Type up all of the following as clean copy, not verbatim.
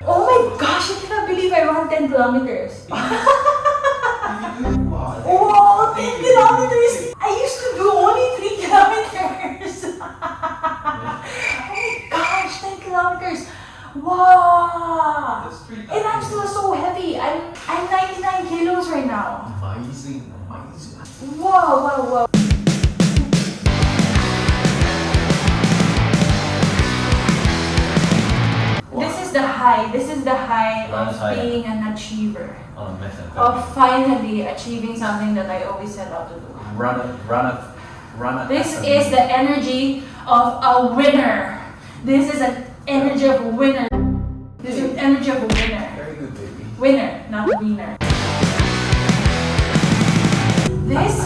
Oh my gosh, I cannot believe I ran 10 kilometers. Wow, 10 kilometers! I used to do only 3 kilometers. Oh my gosh, 10 kilometers. Wow! And I'm still so heavy. I'm 99 kilos right now. Amazing. Wow, wow, wow. This is the high of being an achiever. Of finally achieving something that I always set out to do. Run it. This is the energy of a winner. This is an energy of a winner. This is an energy of a winner. Very good, baby. Winner, not winner. This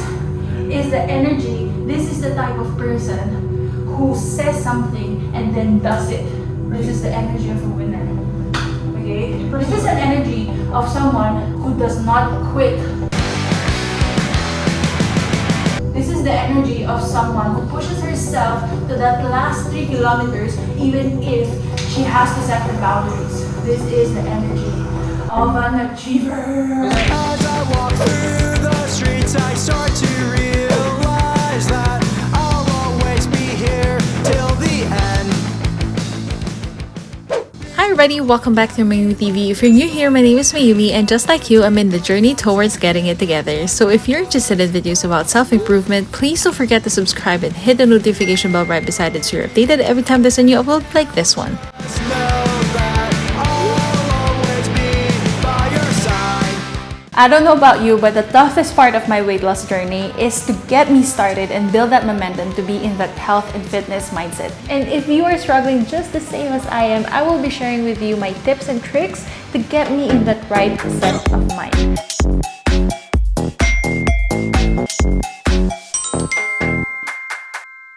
is the energy. This is the type of person who says something and then does it. This is the energy of a winner. Okay? This is an energy of someone who does not quit. This is the energy of someone who pushes herself to that last 3 kilometers even if she has to set her boundaries. This is the energy of an achiever. As I walk through the streets, I start to realize that I'll always be here till the end. Hi everybody, welcome back to Mayumi TV. If you're new here, my name is Mayumi, and just like you, I'm in the journey towards getting it together. So if you're interested in videos about self-improvement, please don't forget to subscribe and hit the notification bell right beside it so you're updated every time there's a new upload like this one. Just know that I'll always be by your side. I don't know about you, but the toughest part of my weight loss journey is to get me started and build that momentum to be in that health and fitness mindset. And if you are struggling just the same as I am, I will be sharing with you my tips and tricks to get me in that right set of mind.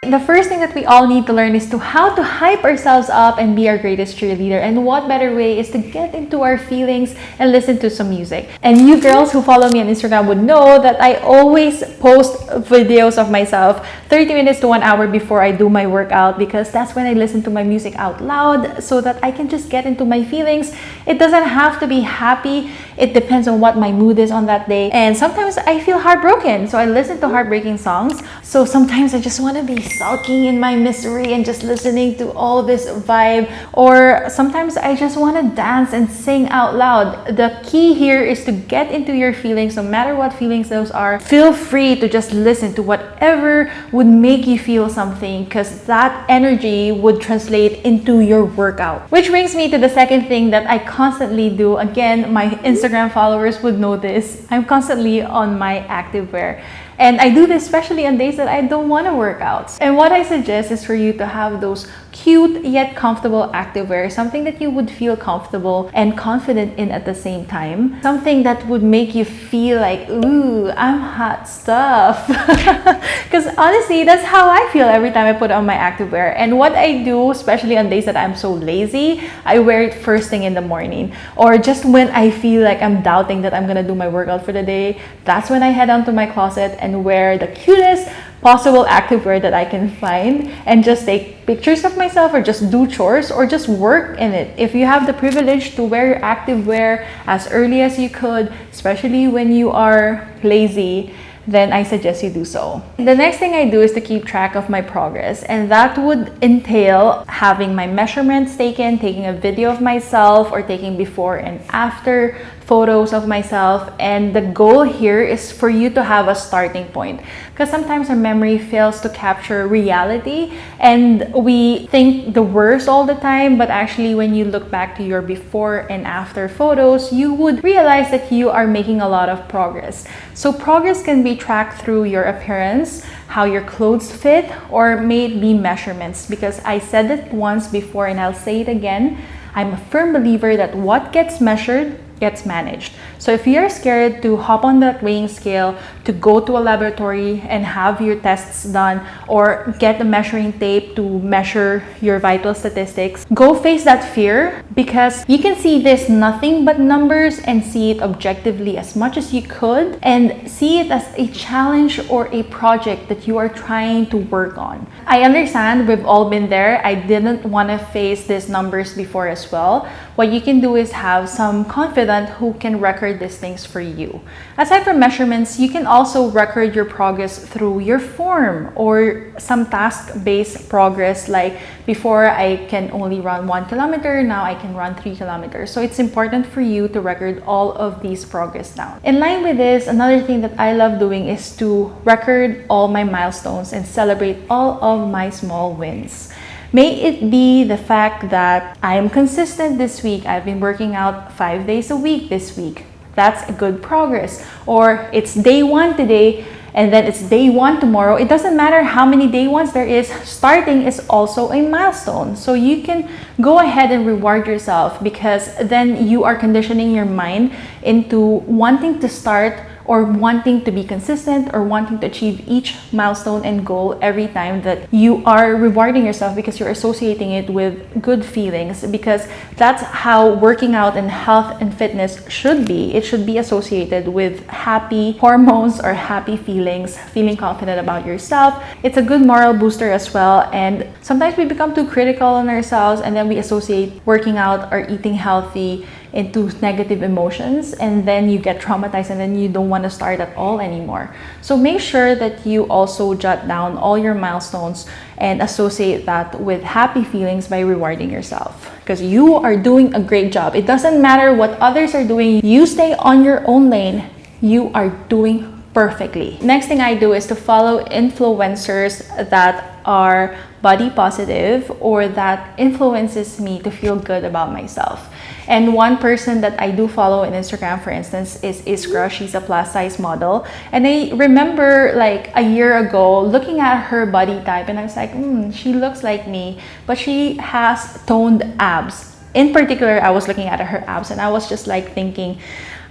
The first thing that we all need to learn is how to hype ourselves up and be our greatest cheerleader. And what better way is to get into our feelings and listen to some music. And you girls who follow me on Instagram would know that I always post videos of myself 30 minutes to 1 hour before I do my workout, because that's when I listen to my music out loud so that I can just get into my feelings. It doesn't have to be happy. It depends on what my mood is on that day. And sometimes I feel heartbroken, so I listen to heartbreaking songs. So sometimes I just want to be sulking in my misery and just listening to all this vibe. Or sometimes I just want to dance and sing out loud. The key here is to get into your feelings, no matter what feelings those are. Feel free to just listen to whatever would make you feel something, because that energy would translate into your workout. Which brings me to the second thing that I constantly do. Again, my Instagram followers would know this. I'm constantly on my activewear. And I do this especially on days that I don't want to work out. And what I suggest is for you to have those cute yet comfortable activewear, something that you would feel comfortable and confident in at the same time. Something that would make you feel like, ooh, I'm hot stuff. Because honestly, that's how I feel every time I put on my activewear. And what I do, especially on days that I'm so lazy, I wear it first thing in the morning. Or just when I feel like I'm doubting that I'm gonna do my workout for the day, that's when I head down to my closet and wear the cutest possible activewear that I can find and just take pictures of myself, or just do chores, or just work in it. If you have the privilege to wear your activewear as early as you could, especially when you are lazy, then I suggest you do so. The next thing I do is to keep track of my progress, and that would entail having my measurements taken, taking a video of myself, or taking before and after photos of myself. And the goal here is for you to have a starting point, because sometimes our memory fails to capture reality and we think the worst all the time, but actually when you look back to your before and after photos, you would realize that you are making a lot of progress. So progress can be tracked through your appearance, how your clothes fit, or maybe measurements, because I said it once before and I'll say it again. I'm a firm believer that what gets measured gets managed. So if you're scared to hop on that weighing scale, to go to a laboratory and have your tests done, or get a measuring tape to measure your vital statistics, go face that fear, because you can see this nothing but numbers and see it objectively as much as you could, and see it as a challenge or a project that you are trying to work on. I understand, we've all been there. I didn't want to face these numbers before as well. What you can do is have some confidant who can record these things for you. Aside from measurements, you can also record your progress through your form or some task-based progress, like before I can only run 1 kilometer, now I can run 3 kilometers. So it's important for you to record all of these progress down. In line with this, another thing that I love doing is to record all my milestones and celebrate all of my small wins. May it be the fact that I am consistent this week. I've been working out 5 days a week this week. That's a good progress. Or it's day 1 today and then it's day 1 tomorrow. It doesn't matter how many day 1s there is. Starting is also a milestone. So you can go ahead and reward yourself, because then you are conditioning your mind into wanting to start, or wanting to be consistent, or wanting to achieve each milestone and goal every time that you are rewarding yourself, because you're associating it with good feelings, because that's how working out and health and fitness should be. It should be associated with happy hormones or happy feelings, feeling confident about yourself. It's a good moral booster as well. And sometimes we become too critical on ourselves, and then we associate working out or eating healthy into negative emotions, and then you get traumatized and then you don't want to start at all anymore. So make sure that you also jot down all your milestones and associate that with happy feelings by rewarding yourself, because you are doing a great job. It doesn't matter what others are doing. You stay on your own lane. You are doing perfectly. Next thing I do is to follow influencers that are body positive or that influences me to feel good about myself. And one person that I do follow on Instagram, for instance, is Iskra. She's a plus size model. And I remember like a year ago looking at her body type and I was like, she looks like me, but she has toned abs. In particular, I was looking at her abs and I was just like thinking,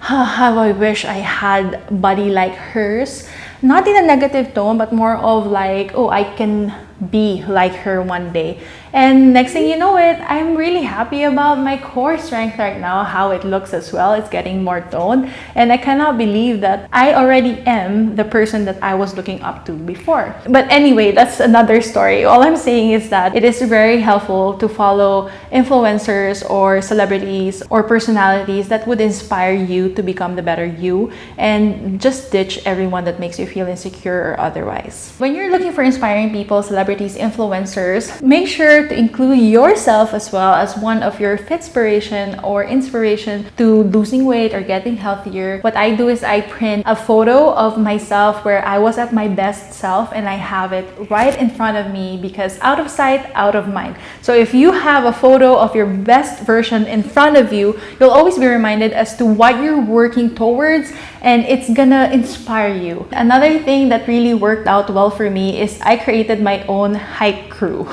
how I wish I had body like hers. Not in a negative tone, but more of like, oh, I can be like her one day. And next thing you know it, I'm really happy about my core strength right now, how it looks as well. It's getting more toned. And I cannot believe that I already am the person that I was looking up to before. But anyway, that's another story. All I'm saying is that it is very helpful to follow influencers or celebrities or personalities that would inspire you to become the better you, and just ditch everyone that makes you feel insecure or otherwise. When you're looking for inspiring people, celebrities, influencers, make sure to include yourself as well as one of your fitspiration or inspiration to losing weight or getting healthier. What I do is I print a photo of myself where I was at my best self and I have it right in front of me, because out of sight, out of mind. So if you have a photo of your best version in front of you, you'll always be reminded as to what you're working towards, and it's gonna inspire you. Another thing that really worked out well for me is I created my own hike crew.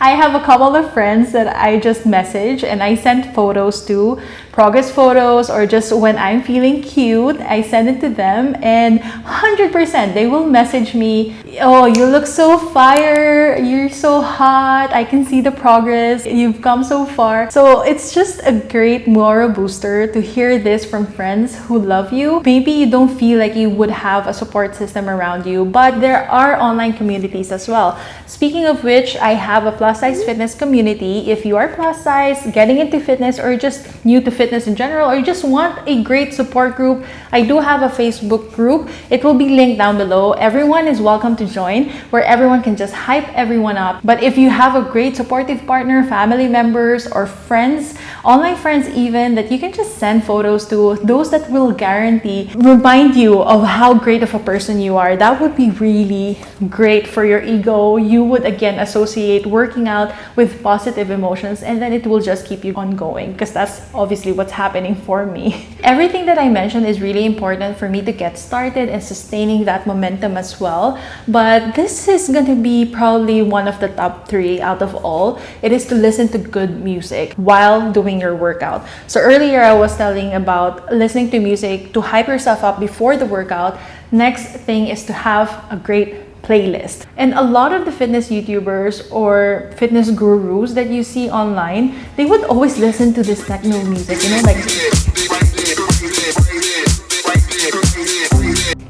I have a couple of friends that I just message and I send photos to, progress photos, or just when I'm feeling cute, I send it to them, and 100% they will message me, oh, you look so fire, you're so hot, I can see the progress, you've come so far. So it's just a great moral booster to hear this from friends who love you. Maybe you don't feel like you would have a support system around you, but there are online communities as well. Speaking of which, I have a plus size fitness community. If you are plus size, getting into fitness, or just new to fitness in general, or you just want a great support group, I do have a Facebook group. It will be linked down below. Everyone is welcome to join, where everyone can just hype everyone up. But if you have a great supportive partner, family members, or friends, online friends even, that you can just send photos to, those that will guarantee remind you of how great of a person you are, that would be really great for your ego. You would again associate working out with positive emotions, and then it will just keep you ongoing, because that's obviously what's happening for me. Everything that I mentioned is really important for me to get started and sustaining that momentum as well. but this is gonna be probably one of the top 3 out of all. It is to listen to good music while doing your workout. So earlier I was telling about listening to music to hype yourself up before the workout. Next thing is to have a great playlist. And a lot of the fitness YouTubers or fitness gurus that you see online, they would always listen to this techno music, you know, like.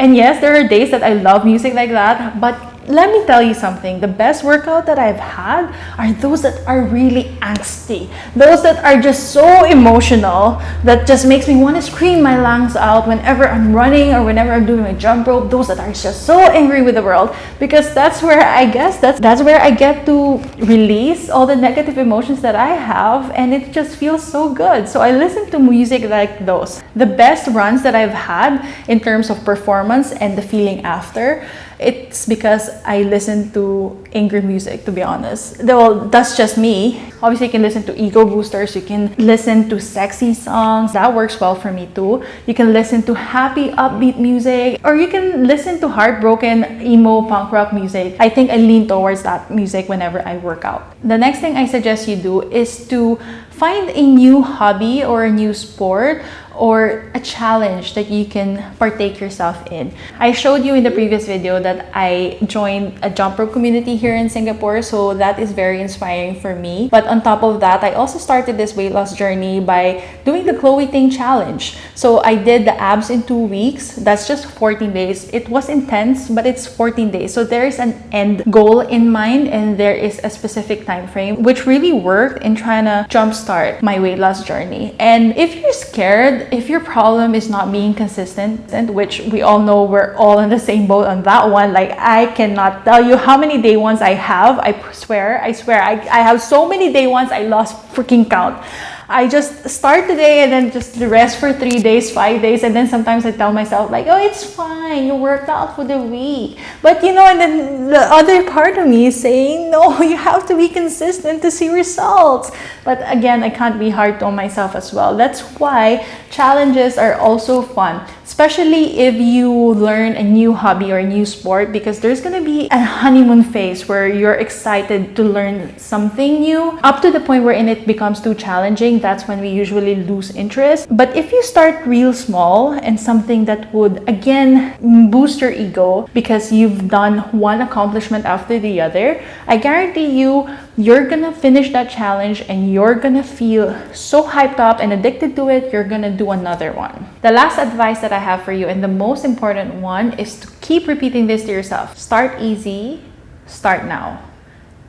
And yes, there are days that I love music like that, but let me tell you something, the best workout that I've had are those that are really angsty. Those that are just so emotional that just makes me want to scream my lungs out whenever I'm running or whenever I'm doing a jump rope. Those that are just so angry with the world, because that's where I guess that's where I get to release all the negative emotions that I have, and it just feels so good. So I listen to music like those. The best runs that I've had in terms of performance and the feeling after, it's because I listen to angry music, to be honest. Though that's just me. Obviously, you can listen to ego boosters. You can listen to sexy songs. That works well for me too. You can listen to happy, upbeat music. Or you can listen to heartbroken, emo, punk rock music. I think I lean towards that music whenever I work out. The next thing I suggest you do is to find a new hobby or a new sport or a challenge that you can partake yourself in. I showed you in the previous video that I joined a jump rope community here in Singapore, so that is very inspiring for me. But on top of that, I also started this weight loss journey by doing the Chloe Ting challenge. So I did the abs in 2 weeks. That's just 14 days. It was intense, but it's 14 days. So there is an end goal in mind, and there is a specific time frame, which really worked in trying to jumpstart my weight loss journey. And if you're scared, if your problem is not being consistent, which we all know we're all in the same boat on that one, like I cannot tell you how many day ones I have. I swear, I have so many day ones I lost freaking count. I just start today and then just rest for 3 days, 5 days, and then sometimes I tell myself like, oh, it's fine, you worked out for the week. But you know, and then the other part of me is saying, no, you have to be consistent to see results. But again, I can't be hard on myself as well. That's why challenges are also fun, especially if you learn a new hobby or a new sport, because there's gonna be a honeymoon phase where you're excited to learn something new up to the point wherein it becomes too challenging. That's when we usually lose interest. But if you start real small and something that would again boost your ego because you've done one accomplishment after the other, I guarantee you're gonna finish that challenge and you're gonna feel so hyped up and addicted to it, you're gonna do another one. The last advice that I have for you, and the most important one, is to keep repeating this to yourself. Start easy, start now.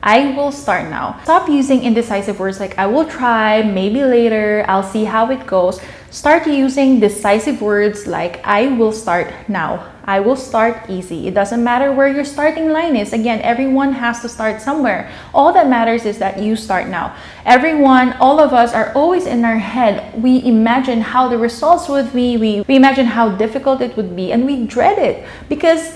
I will start now. Stop using indecisive words like I will try, maybe later, I'll see how it goes. Start using decisive words like I will start now. I will start easy. It doesn't matter where your starting line is. Again, everyone has to start somewhere. All that matters is that you start now. Everyone, all of us are always in our head. We imagine how the results would be. We imagine how difficult it would be, and we dread it because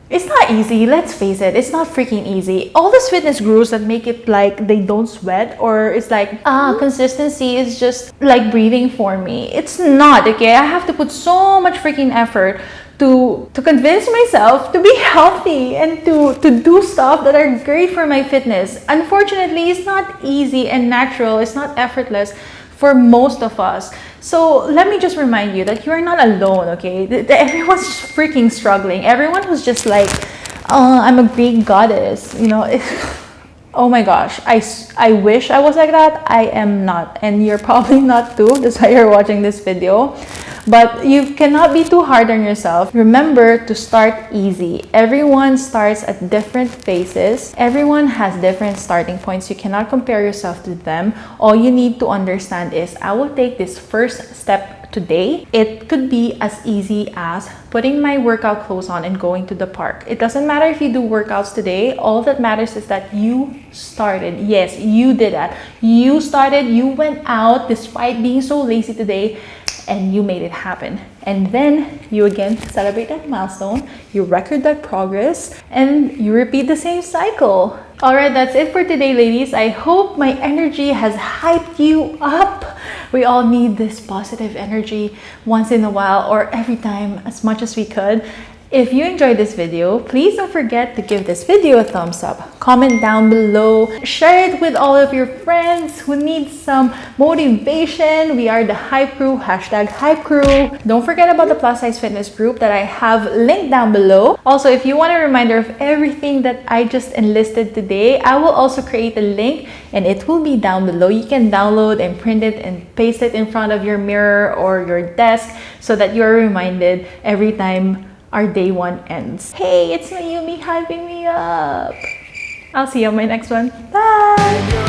it's not easy. Let's face it, it's not freaking easy. All these fitness gurus that make it like they don't sweat, or it's like, consistency is just like breathing for me. It's not, okay? I have to put so much freaking effort to convince myself to be healthy and to do stuff that are great for my fitness. Unfortunately, it's not easy and natural. It's not effortless for most of us. So let me just remind you that you are not alone, okay? Everyone's just freaking struggling. Everyone who's just like, I'm a Greek goddess, you know? Oh my gosh, I wish I was like that. I am not, and you're probably not too. That's why you're watching this video. But you cannot be too hard on yourself. Remember to start easy. Everyone starts at different phases. Everyone has different starting points. You cannot compare yourself to them. All you need to understand is, I will take this first step today. It could be as easy as putting my workout clothes on and going to the park. It doesn't matter if you do workouts today. All that matters is that you started. Yes, you did that. You started, you went out despite being so lazy today, and you made it happen. And then you again celebrate that milestone, you record that progress, and you repeat the same cycle. Alright, that's it for today, ladies. I hope my energy has hyped you up. We all need this positive energy once in a while, or every time, as much as we could. If you enjoyed this video, please don't forget to give this video a thumbs up. Comment down below. Share it with all of your friends who need some motivation. We are the Hype Crew, hashtag Hype Crew. Don't forget about the plus size fitness group that I have linked down below. Also, if you want a reminder of everything that I just enlisted today, I will also create a link and it will be down below. You can download and print it and paste it in front of your mirror or your desk so that you are reminded every time our day one ends. Hey, it's Mayumi hyping me up. I'll see you on my next one. Bye!